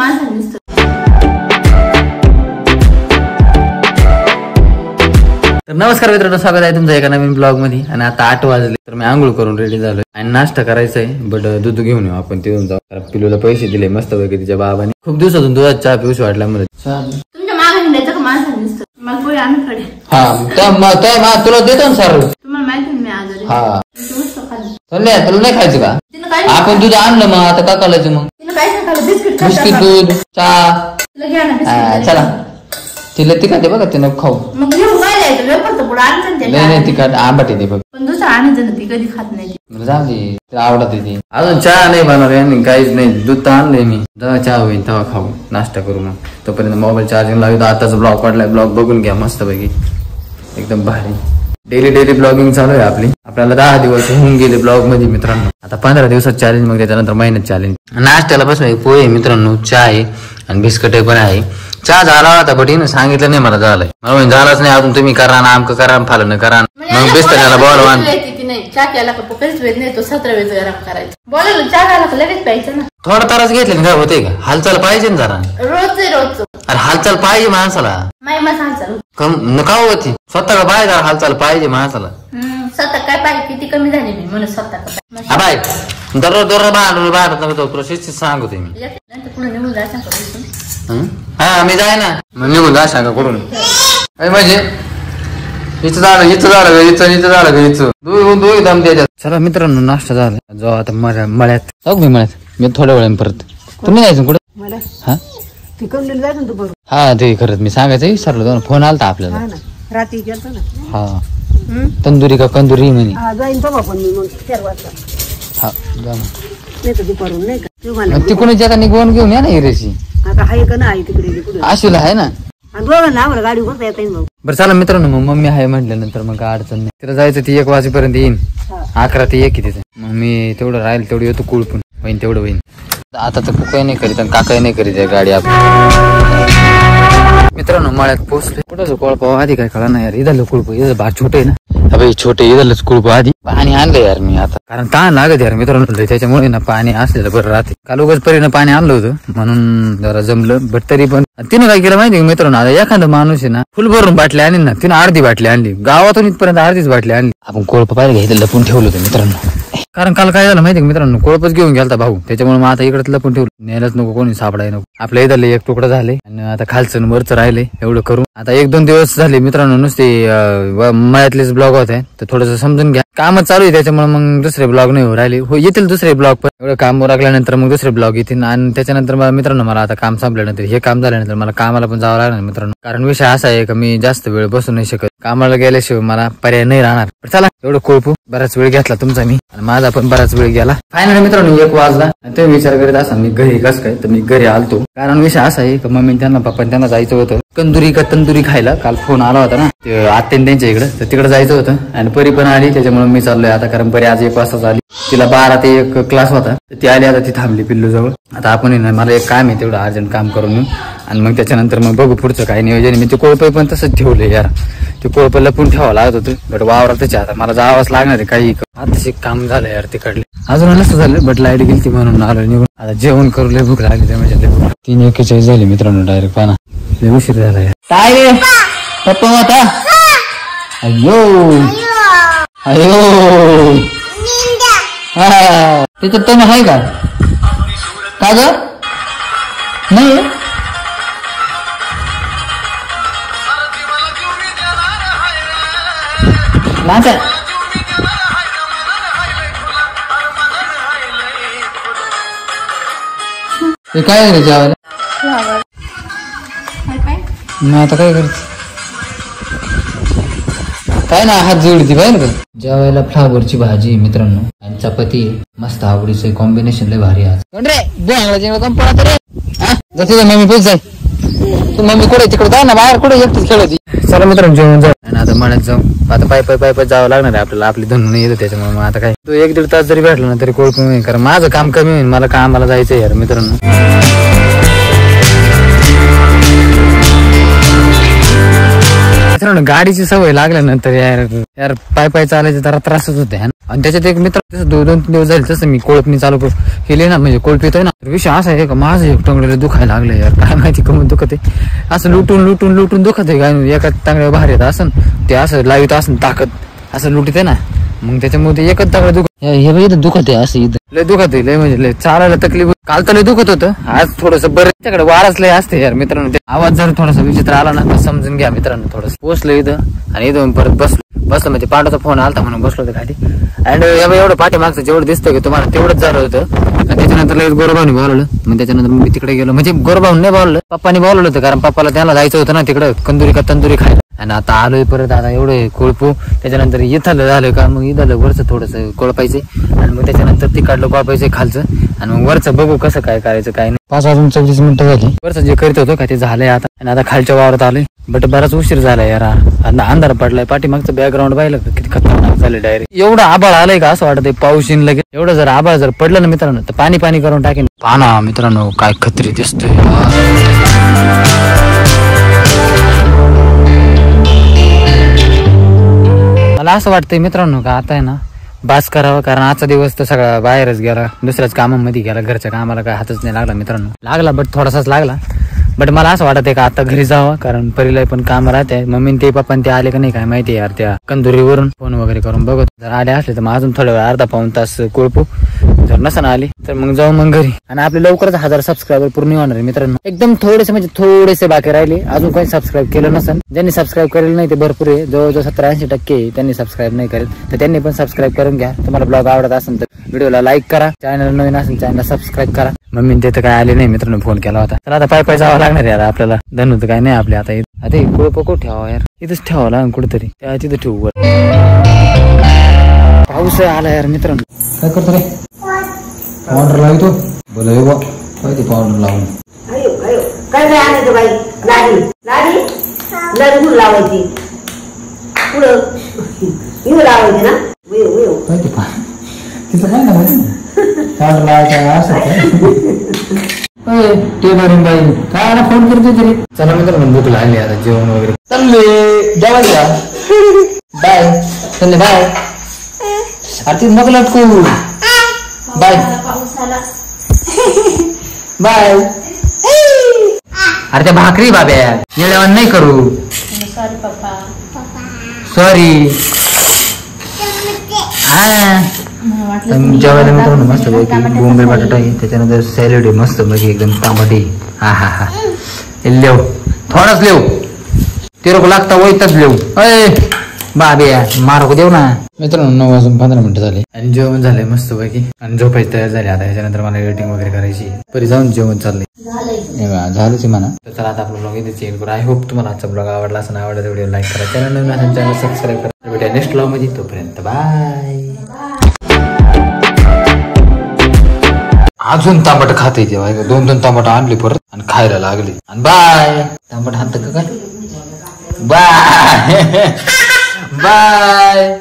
माणसाने नुसतं. तर नमस्कार मित्रांनो, स्वागत आहे तुमचं एका नवीन ब्लॉग मध्ये. आणि आता 8 वाजले तर मी आंघोळ करून रेडी झालोय आणि नाश्ता करायचा आहे. बट दूध घेऊन येऊ आपण तिथून जाऊ. पिलूला पैसे दिले मस्त पैकी तिच्या बाबाने. खूप दिवसातून दुधात चहा पिऊशी वाटला मला. तुमच्या मागे द्यायचं का माणसाने नुसतं. मला पोळी आणून खडे. हा तुला देतो ना सर. तुम्हाला माहिती मी आजारी. हा खाल्लं तुला नाही खायचं का? आपण दूध आणलं मग आता का करायचं मग? तिला काय खाल्लं? बिस्किट बिस्किट दूध चहा. तिला घ्या ना. चला तिला ती खाते बघा तिनं खाऊ. मग घेऊन काय द्यायचं? वेफरचं पुढे आणलं नाही तिखट आंबट येते बघ. पण दुसरं आणायचं ना, ती कधी खात नाही. जाऊ दे तिला आवडत येते. अजून चहा नाही बनवलं काहीच नाही. दूध तर आणलंय मी. जेव्हा चहा होईल तेव्हा खाऊ नाश्ता करू. मग तोपर्यंत मोबाईल चार्जिंग लावतो. आताच ब्लॉग पडलाय. ब्लॉग बघून घ्या मस्त पैकी एकदम भारी. डेली ब्लॉगिंग चालू आहे आपली. आपल्याला 10 दिवस होऊन गेले ब्लॉग मध्ये मित्रांनो. आता 15 दिवसात चॅलेंज, मग त्याच्यानंतर महिन्यात चॅलेंज. नाश्त्याला बस पोहे मित्रांनो, चहा आहे आणि बिस्किट पण आहे. चहा झाला होता बट हिनं सांगितलं नाही मला झालंय. मला झालंच नाही अजून. तुम्ही करा ना आमक करा फालन करा. मग बिस्किटाला बोलवा. नाही चहा केला का कधीच वेळ नाही. तो 17 वेळेस गरम करायचं. बोलायला चहा घाला का लगेच प्यायचं ना. थोडा तारच घेतले काय होते का? हालचाल पाहिजे ना जरा. रोज अरे हालचाल पाहिजे माणसाला. नका होती स्वतः का पाहिजे. हालचाल पाहिजे माणसाला. स्वतः काय पाहिजे किती कमी झाली मी म्हणून स्वतः हा बाय दररोज बाहेर प्रोसेस सांगते मी. पुढे निघून जायचं. हा मी जाय ना मग निघून जा सांगा करून. म्हणजे हिचं झालं हिचं दोन दम द्यायच्यात. चला मित्रांनो नाश्ता झाला. जाऊ आता मळ्यात जाऊ. मी मळ्यात मी थोड्या वेळाने परत. तुम्ही जायचं कुठं? हा हा ते खरंच मी सांगायचं विसरलो. दोन फोन आलता आपल्याला रात्री गेलतो ना. हा तंदुरी का कंदुरी म्हणे. जाईन तो आपण मग 4 वाजता. हा जा नाही तर दुपारून नाही का तिकडून आता निघून घेऊन या ना हिरेची. आता हाय का नाही तिकडे आशूला आहे ना. दोघांना आम्हाला गाडी बघता येता येईल. बरं चला मित्रांनो, मग मम्मी आहे म्हटल्यानंतर मग काय अडचण नाही. तिला जायचं ती 1 वाजेपर्यंत येईन. 11 ते 1 तिथे. मग मी तेवढं राहील तेवढं येतो कुळपून होईन तेवढं होईन. आता तर काही नाही करीत आणि काकाही नाही करीत आहे गाडी आपली. मित्रांनो मळ्यात पोहोचले. कुठं कोळपा आधी काय कळा नाही यार. इथलं कुळप इथं भात छोटे आहे ना. अबे छोटे इथलंच कुळप आधी पाणी आणलं यार मी आता. कारण ताण लागत यार मित्रांनो. त्याच्यामुळे ना पाणी असलेलं बरं राहते. काल उगाच परीनं पाणी आणलं होतं म्हणून जरा जमलं. बट तरी पण तिनं काय केलं माहिती मित्रांनो. आता एखादा माणूस आहे ना फुल भरून बाटली आणली ना. तिनं अर्धी बाटली आणली. गावातून इथपर्यंत अर्धीच बाटली आणली. आपण कोळप पाहिलं घ्यायचं लपून ठेवलं होतं मित्रांनो. कारण काल काय झालं माहिती मित्रांनो, कोळपच घेऊन गेलता भाऊ. त्याच्यामुळे मग आता इकडे लपून ठेवलं. न्यायलाच नको कोणी सापडाय नको. आपल्या इथलं 1 तुकडा झाले आणि आता खालचं वरचं राहिले. एवढं करू. आता 1-2 दिवस झाले मित्रांनो नुसते मळ्यातलेच ब्लॉग होत आहे. तर थोडंसं समजून घ्या. कामच चालू आहे त्याच्यामुळे मग दुसरे ब्लॉग नाही हो राहिले. हो येतील दुसरे ब्लॉग पण. एवढं काम लागल्यानंतर मग दुसरे ब्लॉग येतील. आणि त्याच्यानंतर मित्रांनो मला आता काम संपल्यानंतर हे काम झाल्यानंतर मला कामाला पण जावं लागणार मित्रांनो. कारण विषय असा आहे का मी जास्त वेळ बसू नाही शकत. कामाला गेल्याशिवाय मला पर्याय नाही राहणार. चला एवढं कोळपू. बराच वेळ घेतला तुमचा मी आणि माझा पण बराच वेळ गेला. फायनली मित्रांनो 1 वाजला. ते विचार करीत असा मी घरी कसं काय. तर मी घरी आलतो. कारण विषय असा आहे का मम्मी त्यांना पप्पा त्यांना जायचं होतं कंदुरी का तंदुरी खायला. काल फोन आला होता ना ते आत्यान त्यांच्या इकडे. तर तिकडे जायचं होतं आणि परी पण आली. त्याच्यामुळे मी चाललोय आता. कारण परी आज 1 वाजता आली. तिला 12 ते 1 क्लास होता. तर ती आली. आता ती थांबली पिल्लू जवळ. आता आपण ना मला एक काम आहे तेवढं अर्जंट काम करून येऊ. आणि मग त्याच्यानंतर मग बघू पुढचं काय नियोजन. मी ते कोळप पण तसंच ठेवले यार. ते कोळप लपून ठेवावं लागत होतं. बट वावरातच आता मला जावंच लागणार आहे काही. आता काम झालं यार तिकडले. अजून नसतं झालं बट लाईट गेली ती म्हणून आलो निघून. आता जेवण करू. लय भूक लागली त्या म्हणजे 3:41 झाली मित्रांनो डायरेक्ट पाना. लय उशीर झाला यार. काय रे पप्पा होता. अयो अयो हा त्याच्यात तर आहे का ग? नाही नाचा ते काय रे जेवायला. मग आता काय करते काय ना हात जोडती बाहेर का. जेवायला फ्लावरची भाजी मित्रांनो आणि चपाती. मस्त आवडीचं कॉम्बिनेशन लय भारी आज. मम्मी पोच जाय. तू मम्मी कुठे तिकडे जाय ना बाहेर. कुठे एकटीच खेळती. चला मित्रांनो जेवण जाऊ. आणि आता मळ्यात जाऊ. आता पाय जावं लागणार आहे आपल्याला. आपली धनू नाही येतं त्याच्यामुळे मग आता काय तू 1-1.5 तास जरी भेटलो ना तरी कोळप होईल. कारण माझं काम कमी होईल. मला कामाला जायचं यार मित्रांनो. मित्रांनो गाडीची सवय लागल्यानंतर यार पाय चालायचं जरा त्रासच होते. आणि त्याच्यात एक मित्र तसं 2-3 दिवस झाले तसं मी कोळपणी चालू केली ना, म्हणजे कोळप येतोय ना, विषय असा आहे का माझं एक टंगडीला दुखायला लागलं यार, काय माहिती कमून दुखत आहे. असं लुटून दुखत आहे काय, एका टांगड्या बाहेर येत असं ते असं लावित असं ताकद असं लुटीत आहे ना, मग त्याच्यामुळे एकच दगड दुखत आहे असं इथं लय दुखत आहे, लय म्हणजे लय चालायला तकलीफ. काल तर लय दुखत होतं, आज थोडस बरं. त्याच्याकडे वाराच लय असते यार मित्रांनो. ते आवाज जर थोडासा विचित्र आला ना तर समजून घ्या मित्रांनो. थोडस पोचलं इथं आणि इथं परत बसलं म्हणजे पांडूचा फोन आलता म्हणून बसलो होतं खाली. आणि एवढं पाठीमागचं जेवढं दिसतं की तुम्हाला तेवढंच झालं होतं. आणि त्याच्यानंतर लगेच गोरभावनी बोलवलं. मग त्याच्यानंतर मी तिकडे गेलो, म्हणजे गोरभावनी नाही बोलवलं, पप्पानी बोलवलं होतं, कारण पप्पाला त्याला जायचं होतं ना तिकडं तंदुरी खायला. आणि आता आलोय परत, आता एवढं कोळपू. त्याच्यानंतर इथं झालं का मग इथं वरचं थोडस कोळपायचे आणि मग त्याच्यानंतर तिकडलं कोळपायचं खालचं आणि मग वरचं बघू कसं काय करायचं काय नाही. 5 वाजून 34 मिनिटं झाली. वरचं जे करीत होतो का ते झालंय आता. आणि आता खालच्या वावरात आलोय, बट बराच उशीर झालाय यार. अंधार पडलाय, पाठीमागचं बॅकग्राऊंड पाहिलं किती खतरनाक झालं डायरेक्ट. एवढं आभाळ आलंय का असं वाटतंय पाऊस येईन लगेच. एवढं जर आभाळ जर पडलं ना मित्रांनो तर पाणी करून टाकेन. पाना मित्रांनो काय खत्री दिसतोय. मला असं वाटतंय मित्रांनो का आता आहे ना बास करावं, कारण आजचा दिवस तर सगळा बाहेरच गेला, दुसऱ्याच कामामध्ये गेला. घरच्या कामाला काय हातच नाही लागला मित्रांनो. लागला बट थोडासाच लागला. बट मला असं वाटत आहे का आता घरी जावं, कारण परीला पण काम राहते. मम्मी ते पप्पा ते आले का नाही काय माहिती यार. त्या कंदुरीवरून फोन वगैरे करून बघत, जर आले असले तर मग अजून थोड्या वेळ अर्धा-पाऊण तास कोळपू. जर नसन आली तर मग जाऊ मग घरी. आणि आपले लवकरच 1000 सबस्क्रायबर पूर्ण होणार आहे मित्रांनो. एकदम थोडेसे बाकी राहिले. अजून कोणी सबस्क्राईब केलं नसेल, ज्यांनी सबस्क्राईब केलेलं नाही ते भरपूर आहे, जवळजवळ 70-80% त्यांनी सबस्क्राईब नाही करेल, तर त्यांनी पण सबस्क्राईब करून घ्या. तुम्हाला ब्लॉग आवडत असेल तर व्हिडिओला लाईक करा, चॅनल नवीन असेल चॅनलला सबस्क्राईब करा. मम्मी ते तर काय आले नाही मित्रांनो, फोन केला होता. तर आता पाय जावं लागणार यार आपल्याला. धन तर काय नाही आपल्या आता. आता कोळपको ठेवा यार, इथंच ठेवावं लागेल कुठेतरी, त्या तिथं ठेवू. पाऊस आला यार मित्रांनो. काय करतो रे? पावडर लावतो बोला पाहिजे पावडर लावून. काय काय आणायचं बाई? लाडी लावायची पुढं लावायची ना. तिथं काय ना पावडर लावायचं असं टेबल बाई काय फोन करते तरी. चला मित्रांनो भूक लागली आता, जेवण वगैरे चालले जेवायला. बाय चालले बाय. अरे नको लटकू. Bye bye. अरे त्या भाकरी बाब्या येड्यावान नाही करू. सॉरी पप्पा. सॉरी. हा जेवायला मित्रांनो मस्त पैकी बोंबील बटाटा आहे, त्याच्यानंतर सॅलड आहे मस्त पैकी एकदम टमाटे. हा लेव थोडाच लेव ते रोक लागता वैताच लेव. अय बाबे मार देऊ ना. मित्रांनो 9 वाजून 15 मिनिटं झाले आणि जेवण झालंय मस्त पैकी आणि झोपायची तयार झाली. आता याच्यानंतर मला एडिटिंग वगैरे करायची, परी जाऊन जेवण चाललंय झालंच म्हणा. तर चला आता आपला ब्लॉग इथे चेंज करू. आय होप तुम्हाला आजचा ब्लॉग आवडला असं आवडला तर व्हिडिओ लाईक करा, चॅनल नवीन असेल चॅनल सबस्क्राईब करा. भेटूया नेक्स्ट ब्लॉग मध्ये, तोपर्यंत बाय. अजून तांबट खाते तेव्हा 2-2 तांबट आणली परत आणि खायला लागली. आणि बाय तांबट हात का काय. Bye bye.